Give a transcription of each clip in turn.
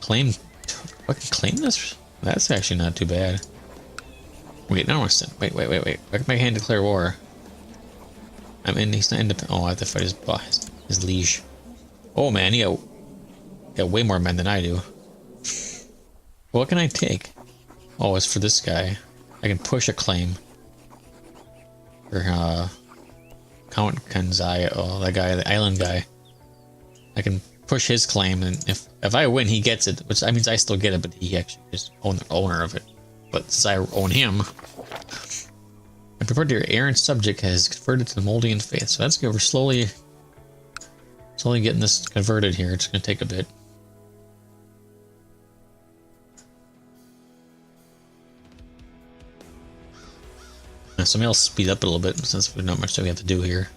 claim. I can claim this? That's actually not too bad. Wait, no, wait. Why can my hand declare war? I'm in. He's not independent. Oh, I have to fight his boss, his liege. Oh man, he got way more men than I do. What can I take? Oh, it's for this guy. I can push a claim. For Count Kanzai. Oh, that guy, the island guy. I can push his claim, and if I win, he gets it. Which means I still get it, but he actually is owner of it. But since I own him, I prefer your errant subject has converted to the Moldian faith. So that's good. We're slowly getting this converted here. It's going to take a bit. So maybe I'll speed up a little bit since there's not much that we have to do here.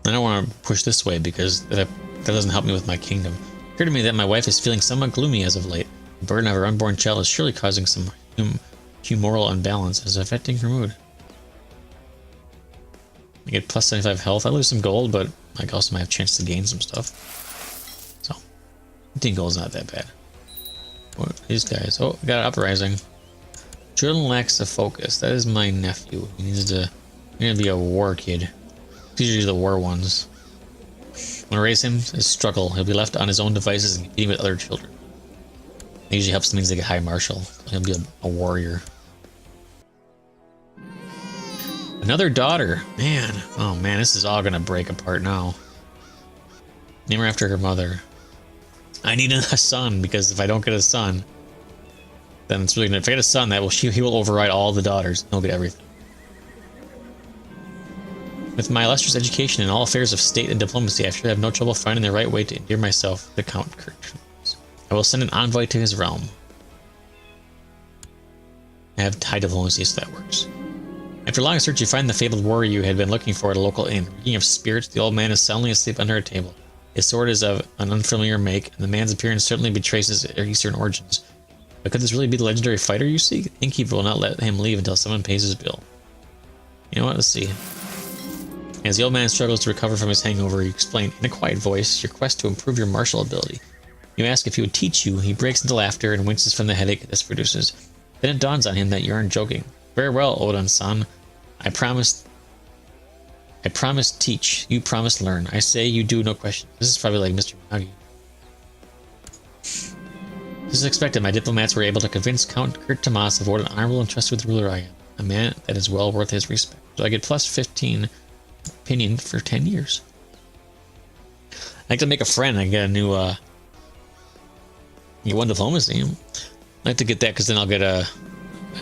I don't want to push this way because that doesn't help me with my kingdom. It occurred to me that my wife is feeling somewhat gloomy as of late. The burden of her unborn child is surely causing some humoral unbalance and is affecting her mood. I get plus 75 health. I lose some gold, but I also might have a chance to gain some stuff. So, 15 gold is not that bad. What are these guys? Oh, got an uprising. Jordan lacks a focus. That is my nephew. He needs to be a war kid. It's usually the war ones. I'm gonna raise him his struggle. He'll be left on his own devices and competing with other children. It usually helps the means they get high martial. He'll be a warrior. Another daughter. Man. Oh man, this is all gonna break apart now. Name her after her mother. I need a son, because if I don't get a son, then it's really gonna. If I get a son, he will override all the daughters. He'll get everything. With my illustrious education in all affairs of state and diplomacy, I should have no trouble finding the right way to endear myself to Count Kurt. I will send an envoy to his realm. I have high diplomacy, so that works. After long search, you find the fabled warrior you had been looking for at a local inn. Reeking of spirits, the old man is soundly asleep under a table. His sword is of an unfamiliar make, and the man's appearance certainly betrays his eastern origins. But could this really be the legendary fighter you seek? The innkeeper will not let him leave until someone pays his bill. You know what? Let's see. As the old man struggles to recover from his hangover, you explain in a quiet voice your quest to improve your martial ability. You ask if he would teach you. He breaks into laughter and winces from the headache this produces. Then it dawns on him that you aren't joking. Very well, Odin-san. I promise teach. You promise learn. I say you do, no question. This is probably like Mr. Miyagi. This is expected. My diplomats were able to convince Count Kurt Tomas of what an honorable and trustworthy ruler I am. A man that is well worth his respect. So I get plus 15 opinion for 10 years. I like to make a friend. I get a new get one diplomacy. I like to get that because then I'll get a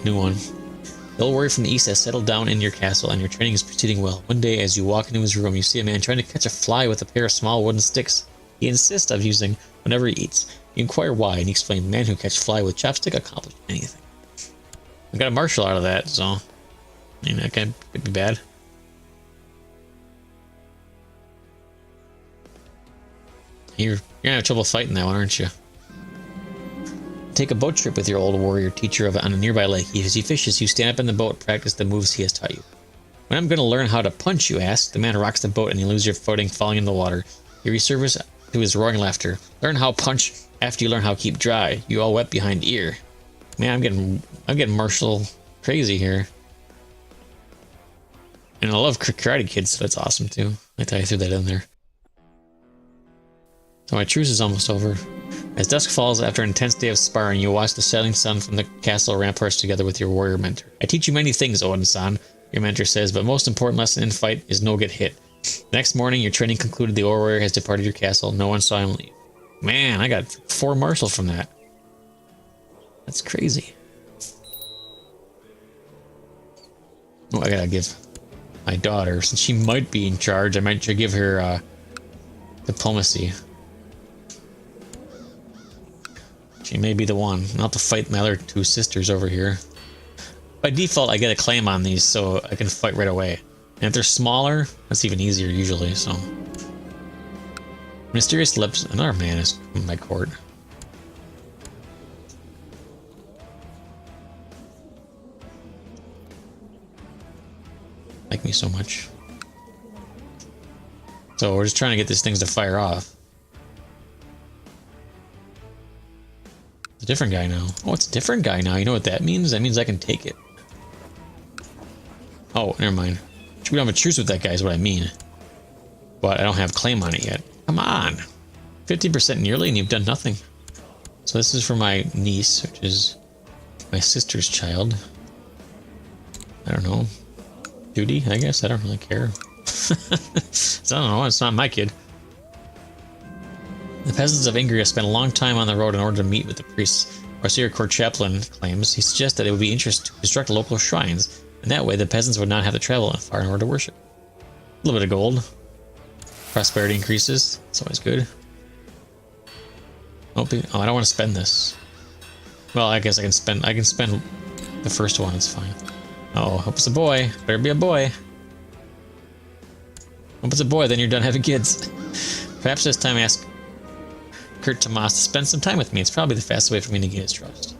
new one. The old warrior from the east has settled down in your castle and your training is proceeding well. One day as you walk into his room, you see a man trying to catch a fly with a pair of small wooden sticks he insists on using whenever he eats. You inquire why, and he explains the man who catches fly with chopstick accomplished anything. I got a martial out of that, so I mean, that could be bad. You're gonna have trouble fighting that one, aren't you? Take a boat trip with your old warrior teacher on a nearby lake. As he fishes, you stand up in the boat, practice the moves he has taught you. When I'm going to learn how to punch, you ask. The man rocks the boat and you lose your footing, falling in the water. You resurface to his roaring laughter. Learn how punch after you learn how keep dry. You all wet behind ear. Man, I'm getting martial crazy here. And I love Karate Kid, so that's awesome too. I thought I threw that in there. So my truce is almost over. As dusk falls after an intense day of sparring, you watch the setting sun from the castle ramparts together with your warrior mentor. I teach you many things, Odin-san, your mentor says, but most important lesson in fight is no get hit. The next morning, your training concluded, the warrior has departed your castle. No one saw him leave. Man, I got 4 martial from that. That's crazy. Oh, I gotta give my daughter, since she might be in charge, I might give her diplomacy. She may be the one. I'll have to fight my other 2 sisters over here. By default, I get a claim on these, so I can fight right away. And if they're smaller, that's even easier usually, so. Mysterious Lips, another man is in my court. Like me so much. So we're just trying to get these things to fire off. It's a different guy now. Oh, it's a different guy now. You know what that means? That means I can take it. Oh, never mind. We don't have a truce with that guy is what I mean. But I don't have claim on it yet. Come on. 50% nearly and you've done nothing. So this is for my niece, which is my sister's child. I don't know. Duty, I guess. I don't really care. So I don't know. It's not my kid. The peasants of Ingria spent a long time on the road in order to meet with the priests. Crusader court chaplain claims he suggests that it would be interesting to construct local shrines, and that way the peasants would not have to travel far in order to worship. A little bit of gold. Prosperity increases. It's always good. Oh, I don't want to spend this. Well, I guess I can spend the first one. It's fine. Oh, hope it's a boy. Better be a boy. Hope it's a boy, then you're done having kids. Perhaps this time ask Kurt Tomas to spend some time with me. It's probably the fastest way for me to gain his trust.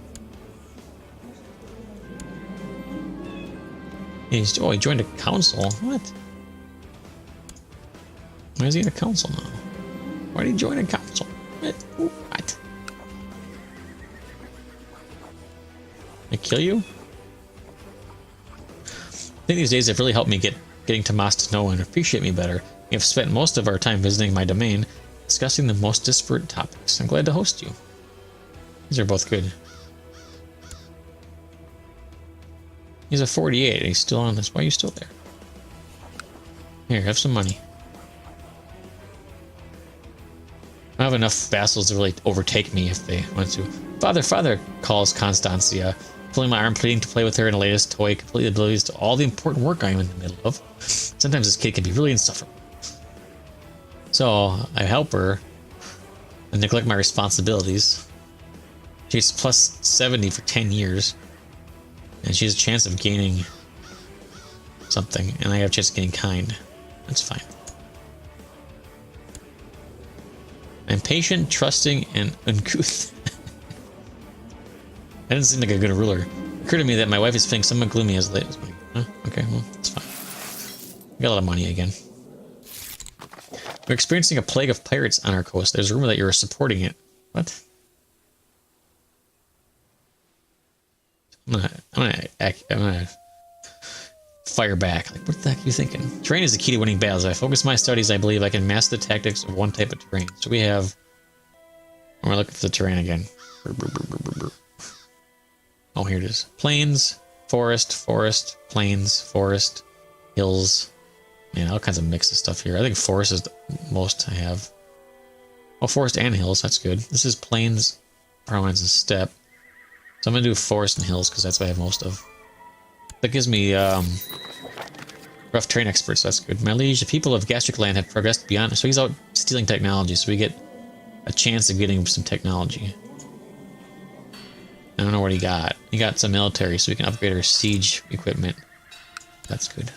He joined a council. What? Why is he in a council now? Why did he join a council? What? I kill you? I think these days have really helped me getting Tomas to know and appreciate me better. We have spent most of our time visiting my domain, discussing the most disparate topics. I'm glad to host you. These are both good. He's a 48 and he's still on this. Why are you still there? Here, have some money. I have enough vassals to really overtake me if they want to. Father, calls Constancia, pulling my arm, pleading to play with her in the latest toy, completely oblivious to all the important work I'm in the middle of. Sometimes this kid can be really insufferable. So, I help her and neglect my responsibilities. She's plus 70 for 10 years. And she has a chance of gaining something, and I have a chance of getting kind. That's fine. I'm patient, trusting, and uncouth. That doesn't seem like a good ruler. It occurred to me that my wife is feeling somewhat gloomy as late as morning. Huh? Okay, well, that's fine. We got a lot of money again. We're experiencing a plague of pirates on our coast. There's a rumor that you're supporting it. What? I'm gonna fire back. Like, what the heck are you thinking? Terrain is the key to winning battles. If I focus my studies, I believe I can master the tactics of one type of terrain. So we have... We're looking for the terrain again. Oh, here it is. Plains, forest, plains, forest, hills. Man, all kinds of mix of stuff here. I think forest is the most I have. Oh, forest and hills. That's good. This is plains, farmlands, and steppe. So I'm going to do forest and hills because that's what I have most of. That gives me rough terrain experts. That's good. My liege, the people of Gastric Land have progressed beyond. So he's out stealing technology. So we get a chance of getting some technology. I don't know what he got. He got some military so we can upgrade our siege equipment. That's good.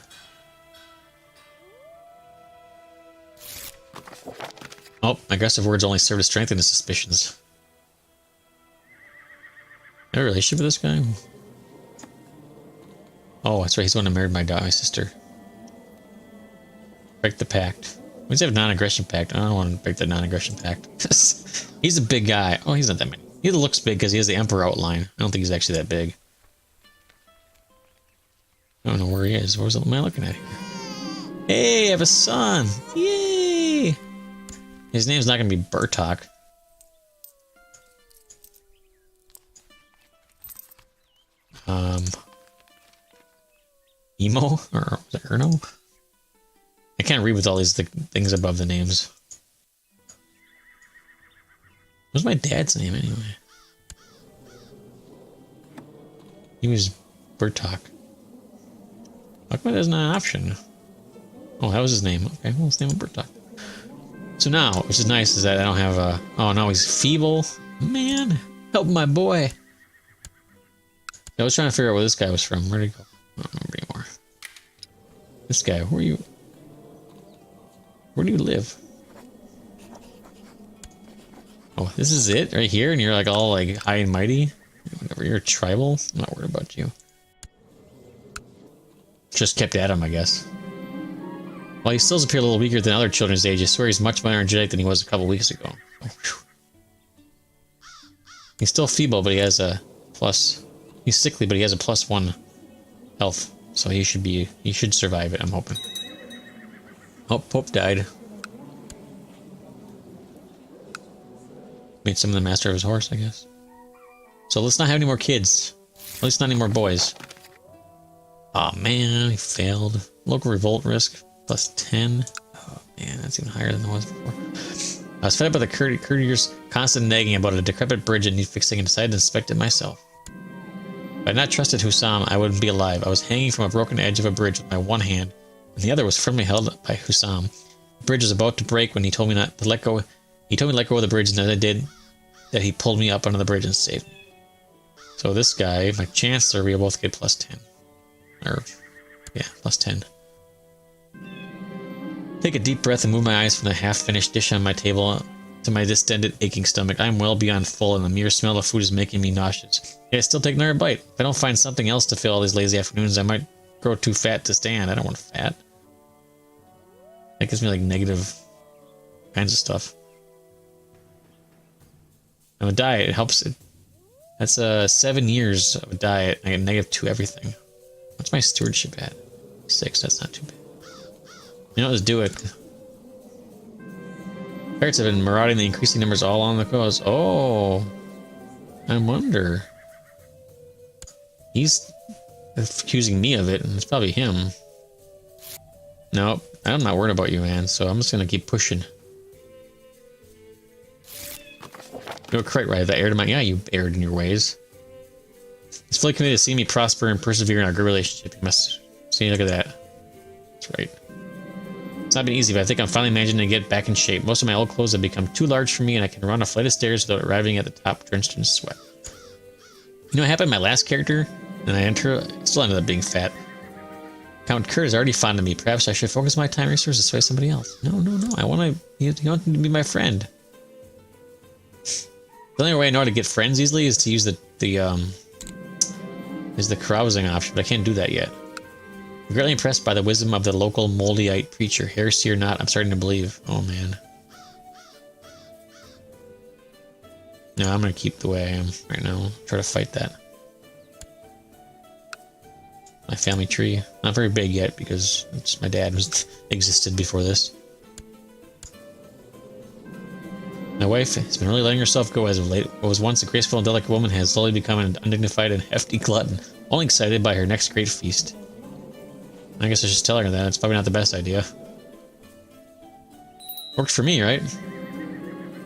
Oh, aggressive words only serve to strengthen his suspicions. Have a relationship with this guy? Oh, that's right. He's the one who married my sister. Break the pact. We just have non-aggression pact. I don't want to break the non-aggression pact. He's a big guy. Oh, he's not that big. He looks big because he has the emperor outline. I don't think he's actually that big. I don't know where he is. What am I looking at here? Hey, I have a son. Yay! His name's not going to be Burtok. Emo? Or was it Erno? I can't read with all these things above the names. What's my dad's name anyway? He was Burtok. How come it isn't an option? Oh, that was his name. Okay, well, his name was Burtok. So now, which is nice, is that I don't have a... Oh, no, he's feeble. Man, help my boy. I was trying to figure out where this guy was from. Where'd he go? I don't remember anymore. This guy, where do you live? Oh, this is it right here, and you're like all like high and mighty. Whenever you're tribal, I'm not worried about you. Just kept at him, I guess. While he still does appear a little weaker than other children his age, I swear he's much more energetic than he was a couple weeks ago. Oh, He's still feeble, but he has a plus. He's sickly, but he has a +1 health. So he should survive it, I'm hoping. Oh, Pope died. Made some of the master of his horse, I guess. So let's not have any more kids. At least not any more boys. Aw, man, he failed. Local revolt risk, +10. Oh, man, that's even higher than it was before. I was fed up by the courtier's constant nagging about a decrepit bridge that needs fixing and decided to inspect it myself. If I had not trusted Hussam, I wouldn't be alive. I was hanging from a broken edge of a bridge with my one hand, and the other was firmly held by Hussam. The bridge was about to break when he told me not to let go. He told me to let go of the bridge, and as I did, that he pulled me up onto the bridge and saved me. So this guy, my chancellor, we both get +10. Or, yeah, +10. Take a deep breath and move my eyes from the half-finished dish on my table to my distended, aching stomach. I am well beyond full, and the mere smell of food is making me nauseous. Yet I still take another bite. If I don't find something else to fill all these lazy afternoons, I might grow too fat to stand. I don't want fat. That gives me like negative kinds of stuff. And a diet, it helps. That's 7 years of a diet. I get -2 everything. What's my stewardship at? 6, that's not too bad. You know, let's do it. Pirates have been marauding the increasing numbers all along the coast. Oh, I wonder. He's accusing me of it, and it's probably him. Nope, I'm not worried about you, man, so I'm just gonna keep pushing. You're quite right. If I erred in my... Yeah, you erred in your ways. He's fully committed to seeing me prosper and persevere in our good relationship. You must... See, look at that. That's right. It's not been easy, but I think I'm finally managing to get back in shape. Most of my old clothes have become too large for me, and I can run a flight of stairs without arriving at the top drenched in sweat. You know what happened to my last character? And I still ended up being fat. Count Kurt is already fond of me. Perhaps I should focus my time and resources to sway somebody else. No. I want to... You want him to be my friend. The only way I know how to get friends easily is to use the carousing option, but I can't do that yet. I'm greatly impressed by the wisdom of the local moldyite preacher. Heresy or not, I'm starting to believe. Oh man. No, I'm gonna keep the way I am right now. Try to fight that. My family tree. Not very big yet because my dad existed before this. My wife has been really letting herself go as of late. What was once a graceful and delicate woman has slowly become an undignified and hefty glutton, only excited by her next great feast. I guess I should tell her that. It's probably not the best idea. Worked for me, right?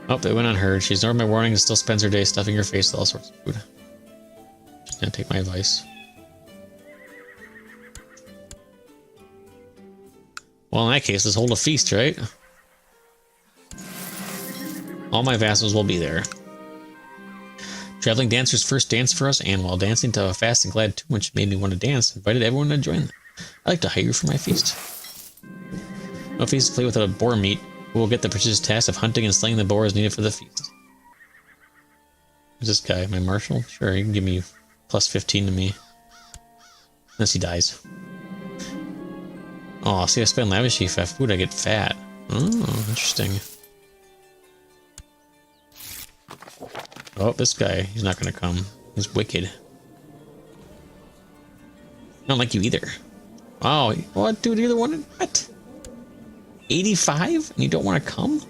Oh, it went unheard. She ignored my warning and still spends her day stuffing her face with all sorts of food. She's gonna take my advice. Well, in that case, let's hold a feast, right? All my vassals will be there. Traveling dancers first danced for us, and while dancing to a fast and glad tune which made me want to dance, invited everyone to join them. I'd like to hire you for my feast. No feast to play without a boar meat. We will get the prestigious task of hunting and slaying the boar as needed for the feast. Who's this guy? My marshal? Sure, he can give me +15 to me. Unless he dies. Oh, see, I spend lavishly for food, I get fat. Oh, interesting. Oh, this guy, he's not gonna come. He's wicked. I don't like you either. Wow, what, dude, you're the one? What? 85? And you don't want to come?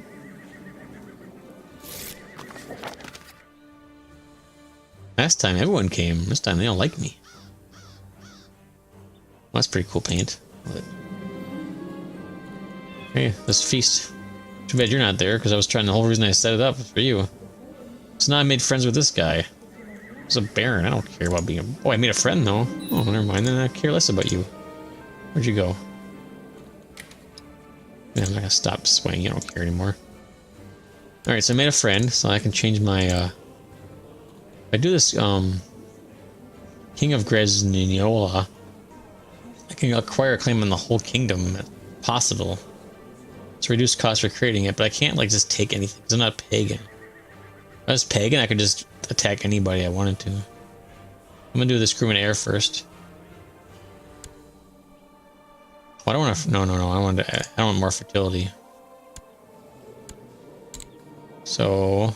Last time everyone came. This time they don't like me. Well, that's pretty cool paint. Hey, let's feast. Too bad you're not there, because I was trying. The whole reason I set it up was for you. So now I made friends with this guy. He's a baron. I don't care about being a... Oh, I made a friend, though. Oh, never mind. Then I care less about you. Where'd you go? Yeah, I'm not gonna stop swaying. I don't care anymore. Alright, so I made a friend, so I can change my... If I do this, King of Gresniola, I can acquire a claim on the whole kingdom, if possible. It's reduced cost for creating it, but I can't, like, just take anything, because I'm not a pagan. If I was pagan, I could just attack anybody I wanted to. I'm gonna do this crewman heir first. Oh, I don't want to... No. I don't want more fertility. So...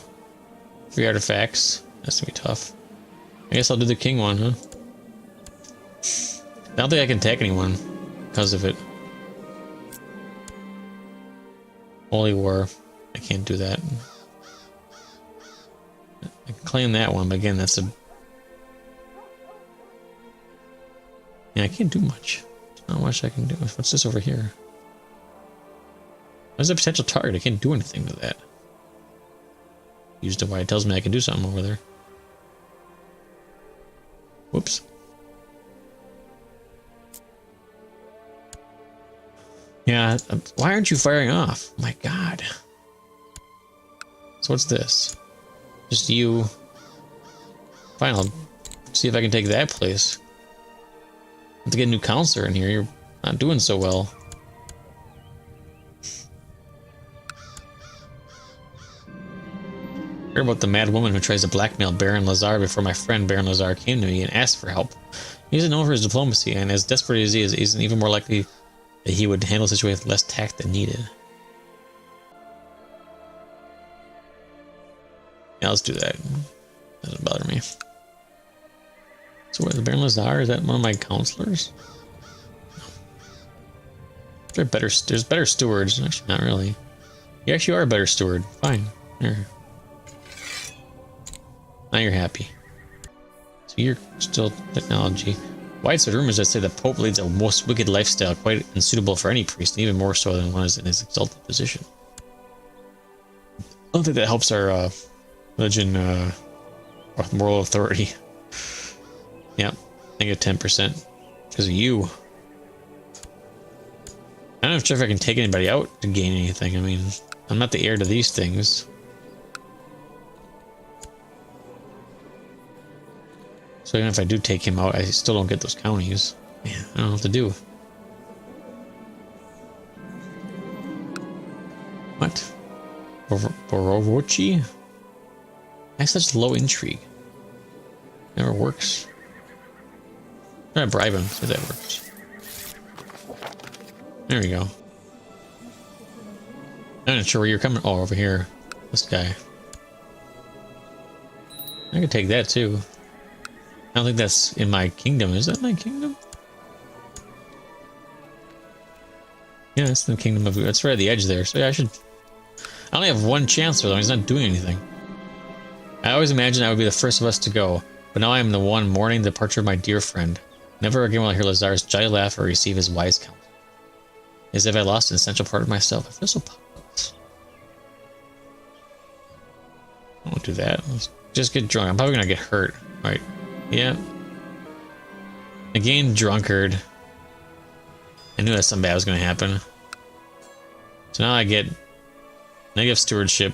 3 artifacts. That's gonna be tough. I guess I'll do the king one, huh? I don't think I can attack anyone because of it. Holy War. I can't do that. I can claim that one, but again, that's a... Yeah, I can't do much. There's not much I can do. What's this over here? There's a potential target. I can't do anything to that. Used it why it tells me I can do something over there. Whoops. Yeah, why aren't you firing off? My God. So what's this? Just you. Fine, I'll see if I can take that place. I have to get a new counselor in here. You're not doing so well. I heard about the mad woman who tries to blackmail Baron Lazar before my friend Baron Lazar came to me and asked for help. He isn't known for his diplomacy, and as desperate as he is, he's even more likely that he would handle the situation with less tact than needed. Yeah, let's do that. Doesn't bother me. So what, the Baron Lazar, is that one of my counselors? There's better stewards. Actually, not really. You actually are a better steward. Fine. Here. Now you're happy. So you're still technology. Widespread rumors that say the Pope leads a most wicked lifestyle, quite unsuitable for any priest, and even more so than one is in his exalted position. I don't think that helps our religion or moral authority. Yep, negative 10% because of you. I'm not sure if I can take anybody out to gain anything. I mean, I'm not the heir to these things. So even if I do take him out, I still don't get those counties. Man, I don't know what to do. What? Borovochi? I have such low intrigue. Never works. I'm gonna bribe him, see if that works. There we go. I'm not sure where you're coming. Oh, over here. This guy. I could take that too. I don't think that's in my kingdom. Is that my kingdom? Yeah, it's the kingdom of... It's right at the edge there. So yeah, I should... I only have one chancellor though. He's not doing anything. I always imagined I would be the first of us to go, but now I am the one mourning the departure of my dear friend. Never again will I hear Lazar's jolly laugh or receive his wise counsel. As if I lost an essential part of myself. I feel so powerless. I won't do that. Let's just get drunk. I'm probably gonna get hurt. Right. Yeah. Again, drunkard. I knew that something bad was going to happen. So now I get negative stewardship,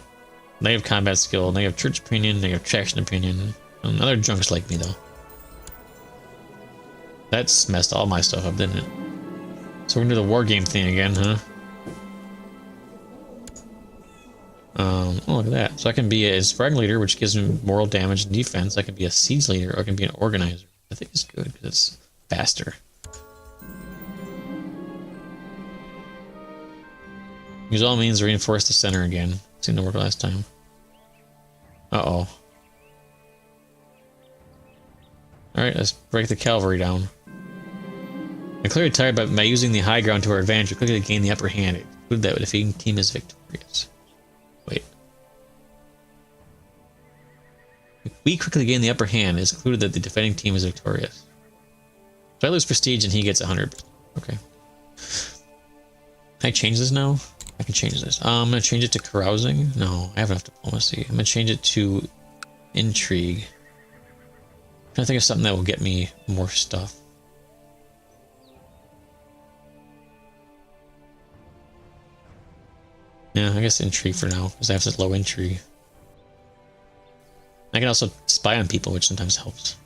negative combat skill, negative church opinion, negative traction opinion. Another drunks like me, though. That's messed all my stuff up, didn't it? So we're going to do the war game thing again, huh? Oh, look at that. So I can be a sparring leader, which gives me moral damage and defense. I can be a siege leader, or I can be an organizer. I think it's good because it's faster. Use all means to reinforce the center again. Seemed to work last time. Uh-oh. Alright, let's break the cavalry down. I clearly tired by using the high ground to our advantage. We quickly gain the upper hand. It conclude that the defeating team is victorious. Wait. We quickly gain the upper hand. It is concluded that the defending team is victorious. So I lose prestige and he gets 100. Okay. Can I change this now? I can change this. I'm going to change it to carousing. No, I have enough diplomacy. I'm going to change it to intrigue. I'm trying to think of something that will get me more stuff. Yeah, I guess intrigue for now, because I have such low intrigue. I can also spy on people, which sometimes helps.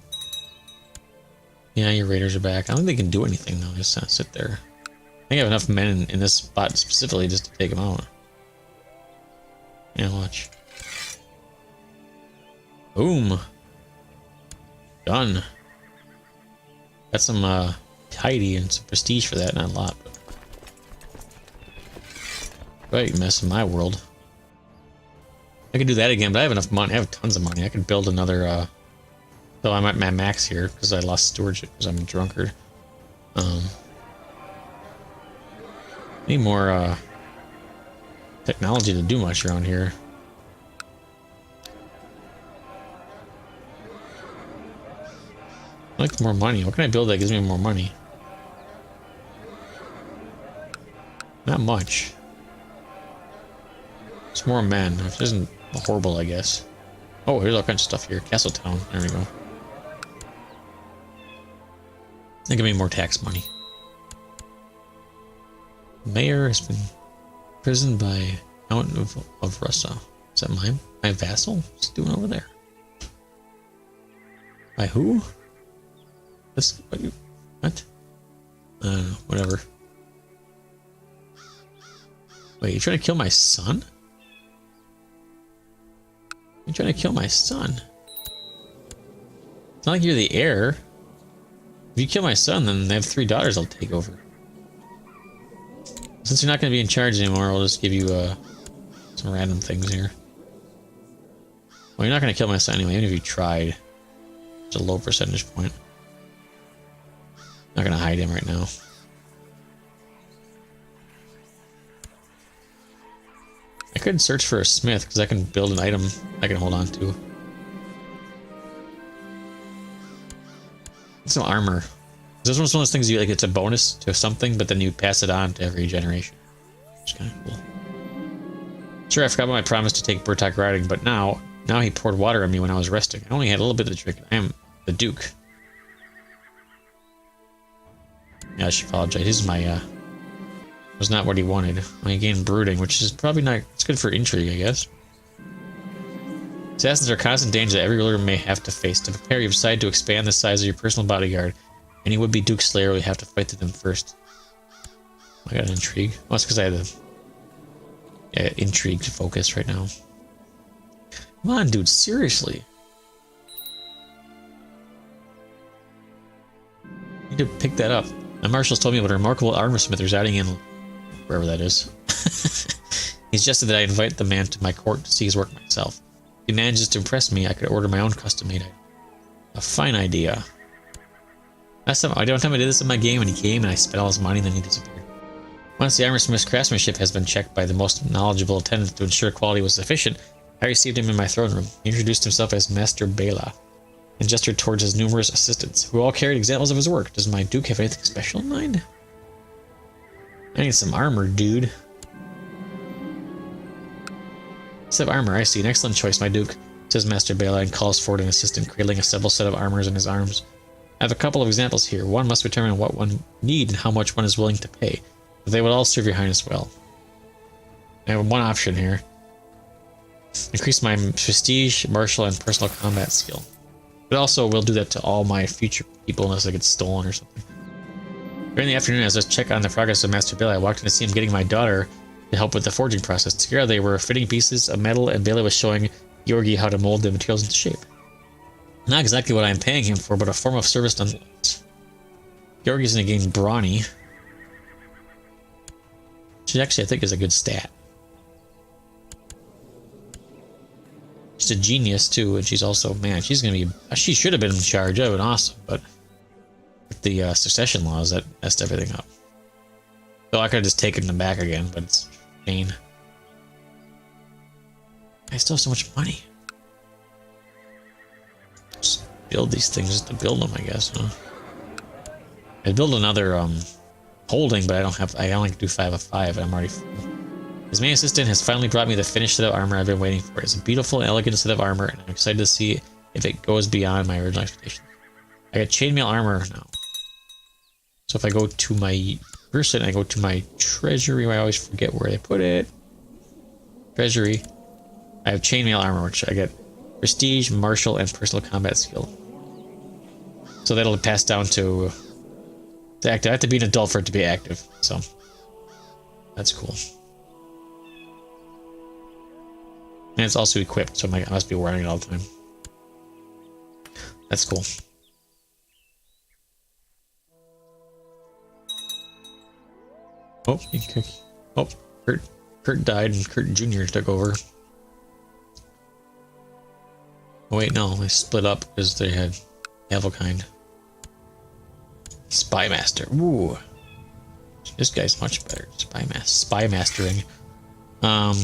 Yeah, your raiders are back. I don't think they can do anything, though. Just sit there. I think I have enough men in this spot specifically just to take them out. Yeah, watch. Boom. Done. Got some piety and some prestige for that, not a lot, but... Right, you mess in my world. I could do that again, but I have enough money. I have tons of money. I could build another, so I'm at my max here because I lost stewardship because I'm a drunkard. Need more, technology to do much around here. I like more money. What can I build that gives me more money? Not much. It's more men, which isn't horrible, I guess. Oh, here's all kinds of stuff here. Castletown. There we go. They give me more tax money. Mayor has been imprisoned by Count of Russia. Is that my vassal? What's he doing over there? By who? This, what? I don't know. Whatever. Wait, you trying to kill my son? You're trying to kill my son? It's not like you're the heir. If you kill my son, then they have 3 daughters I'll take over. Since you're not going to be in charge anymore, I'll just give you some random things here. Well, you're not going to kill my son anyway, even if you tried. It's a low percentage point. Not going to hide him right now. I could search for a smith, because I can build an item I can hold on to. Some armor. This one's one of those things you like, it's a bonus to something, but then you pass it on to every generation. Which is kind of cool. Sure, I forgot about my promise to take Burtok riding, but now he poured water on me when I was resting. I only had a little bit of the trick. I am the Duke. Yeah, I should apologize. This is my, was not what he wanted. I gained brooding, which is probably not, it's good for intrigue, I guess. Assassins are a constant danger that every ruler may have to face. To prepare, you decide to expand the size of your personal bodyguard. Any would-be Duke Slayer will have to fight them first. I got an intrigue. Well, that's because I have the intrigue to focus right now. Come on, dude, seriously. I need to pick that up. My marshal's told me about a remarkable armorsmith residing in wherever that is. He suggested that I invite the man to my court to see his work myself. If he manages to impress me, I could order my own custom-made item. A fine idea. Last time, one time I did this in my game, and he came and I spent all his money, and then he disappeared. Once the armorsmith's craftsmanship has been checked by the most knowledgeable attendant to ensure quality was sufficient, I received him in my throne room. He introduced himself as Master Bela, and gestured towards his numerous assistants, who all carried examples of his work. Does my Duke have anything special in mind? I need some armor, dude. Set of armor, I see. An excellent choice, my Duke, says Master Bela, and calls forward an assistant, cradling a several set of armors in his arms. I have a couple of examples here. One must determine what one need and how much one is willing to pay, but they would all serve your highness well. I have one option here. Increase my prestige, martial, and personal combat skill. But also will do that to all my future people unless I get stolen or something. During the afternoon, as I check on the progress of Master Bela, I walked in to see him getting my daughter to help with the forging process. Together they were fitting pieces of metal, and Bela was showing Georgi how to mold the materials into shape. Not exactly what I am paying him for, but a form of service nonetheless. Georgi's going to gain brawny, which actually I think is a good stat. She's a genius too, and she's also, man, she's going to be, she should have been in charge. That would have been awesome, but with the succession laws, that messed everything up. So I could have just taken them back again, but it's a pain. I still have so much money. Just build these things just to build them, I guess, huh? I'd build another holding, but I only do 5 of 5, and I'm already full. His main assistant has finally brought me the finished set of armor I've been waiting for. It's a beautiful and elegant set of armor, and I'm excited to see if it goes beyond my original expectations. I got chainmail armor now. So if I go to my person, I go to my treasury, I always forget where I put it. Treasury. I have chainmail armor, which I get prestige, martial, and personal combat skill. So that'll pass down to active. I have to be an adult for it to be active, so that's cool. And it's also equipped, so I must be wearing it all the time. That's cool. Oh, Kurt died and Kurt Jr. took over. Oh wait, no, they split up because they had Gavelkind. Spy Master. Ooh. This guy's much better. Spy mastering. I'm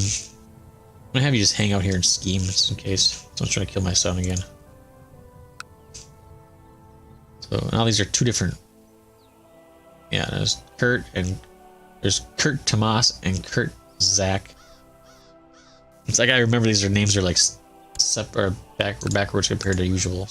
gonna have you just hang out here and scheme just in case. Someone's trying to kill my son again. So now these are two different. Yeah, there's Kurt and there's Kurt Tomas and Kurt Zach. It's like I remember these names are like backwards compared to usual.